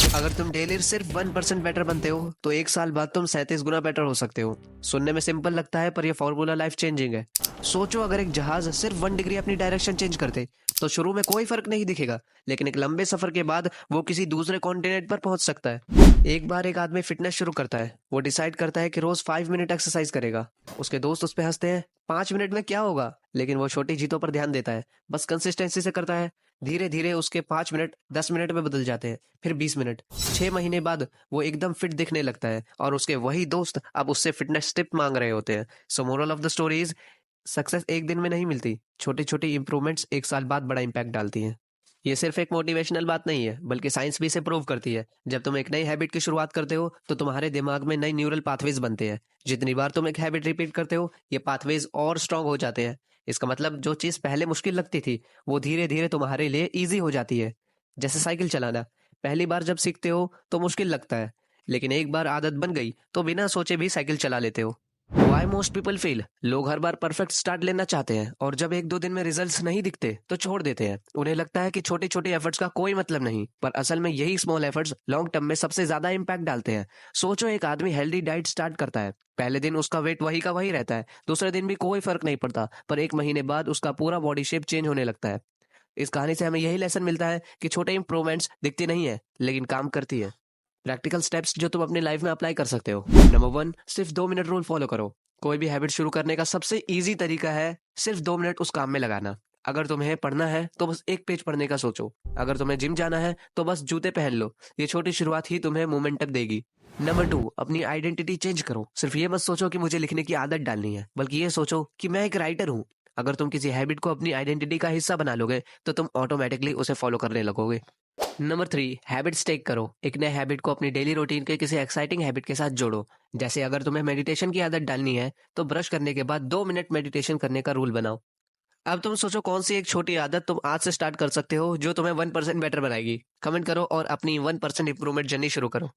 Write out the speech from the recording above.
अगर तुम डेली सिर्फ 1% बेटर बनते हो तो एक साल बाद तुम 37 गुना बेटर हो सकते हो। सुनने में सिंपल लगता है पर यह फॉर्मूला लाइफ चेंजिंग है। सोचो अगर एक जहाज सिर्फ 1 डिग्री अपनी डायरेक्शन चेंज करते तो शुरू में कोई फर्क नहीं दिखेगा, लेकिन एक लंबे सफर के बाद वो किसी दूसरे कॉन्टिनेंट पर पहुंच सकता है। एक बार एक आदमी फिटनेस शुरू करता है, वो डिसाइड करता है कि रोज 5 मिनट एक्सरसाइज करेगा। उसके दोस्त उस पर हंसते हैं, 5 मिनट में क्या होगा, लेकिन वो छोटी जीतों पर ध्यान देता है, बस कंसिस्टेंसी से करता है। धीरे धीरे उसके 5 मिनट 10 मिनट में बदल जाते हैं, फिर 20 मिनट। 6 महीने बाद वो एकदम फिट दिखने लगता है और उसके वही दोस्त अब उससे फिटनेस टिप मांग रहे होते हैं। सो moral of the story is, success एक दिन में नहीं मिलती, छोटी छोटी इंप्रूवमेंट्स एक साल बाद बड़ा इंपैक्ट डालती हैं। ये सिर्फ एक मोटिवेशनल बात नहीं है, बल्कि साइंस भी इसे प्रूव करती है। जब तुम एक नई हैबिट की शुरुआत करते हो तो तुम्हारे दिमाग में नई न्यूरल पाथवेज बनते हैं। जितनी बार तुम एक हैबिट रिपीट करते हो, ये पाथवेज और स्ट्रांग हो जाते हैं। इसका मतलब जो चीज पहले मुश्किल लगती थी वो धीरे धीरे तुम्हारे लिए इजी हो जाती है। जैसे साइकिल चलाना, पहली बार जब सीखते हो तो मुश्किल लगता है, लेकिन एक बार आदत बन गई तो बिना सोचे भी साइकिल चला लेते हो। वाई मोस्ट पीपल फेल, लोग हर बार परफेक्ट स्टार्ट लेना चाहते हैं और जब एक दो दिन में रिजल्ट्स नहीं दिखते तो छोड़ देते हैं। उन्हें लगता है कि छोटे छोटे एफर्ट्स का कोई मतलब नहीं, पर असल में यही स्मॉल एफर्ट्स लॉन्ग टर्म में सबसे ज्यादा इंपैक्ट डालते हैं। सोचो एक आदमी हेल्दी डाइट स्टार्ट करता है, पहले दिन उसका वेट वही का वही रहता है, दूसरे दिन भी कोई फर्क नहीं पड़ता, पर 1 महीने बाद उसका पूरा बॉडी शेप चेंज होने लगता है। इस कहानी से हमें यही लेसन मिलता है कि छोटे इंप्रूवमेंट्स दिखती नहीं है, लेकिन काम करती है। प्रैक्टिकल स्टेप्स जो तुम अपनी लाइफ में अप्लाई कर सकते हो। नंबर 1, सिर्फ 2 मिनट रूल फॉलो करो। कोई भी हैबिट शुरू करने का सबसे इजी तरीका है सिर्फ 2 मिनट उस काम में लगाना। अगर तुम्हें पढ़ना है तो बस एक पेज पढ़ने का सोचो, अगर तुम्हें जिम जाना है तो बस जूते पहन लो। ये छोटी शुरुआत ही तुम्हें मोमेंटम देगी। नंबर 2, अपनी आइडेंटिटी चेंज करो। सिर्फ ये मत सोचो कि मुझे लिखने की आदत डालनी है, बल्कि ये सोचो कि मैं एक राइटर हूँ। अगर तुम किसी हैबिट को अपनी आइडेंटिटी का हिस्सा बना लोगे तो तुम ऑटोमेटिकली उसे फॉलो करने लगोगे। नंबर 3, हैबिट स्टेक करो। एक नए हैबिट को अपनी डेली रूटीन के किसी एक्साइटिंग हैबिट के साथ जोड़ो। जैसे अगर तुम्हें मेडिटेशन की आदत डालनी है तो ब्रश करने के बाद 2 मिनट मेडिटेशन करने का रूल बनाओ। अब तुम सोचो कौन सी एक छोटी आदत तुम आज से स्टार्ट कर सकते हो जो तुम्हें 1% बेटर बनाएगी। कमेंट करो और अपनी 1% इंप्रूवमेंट जर्नी शुरू करो।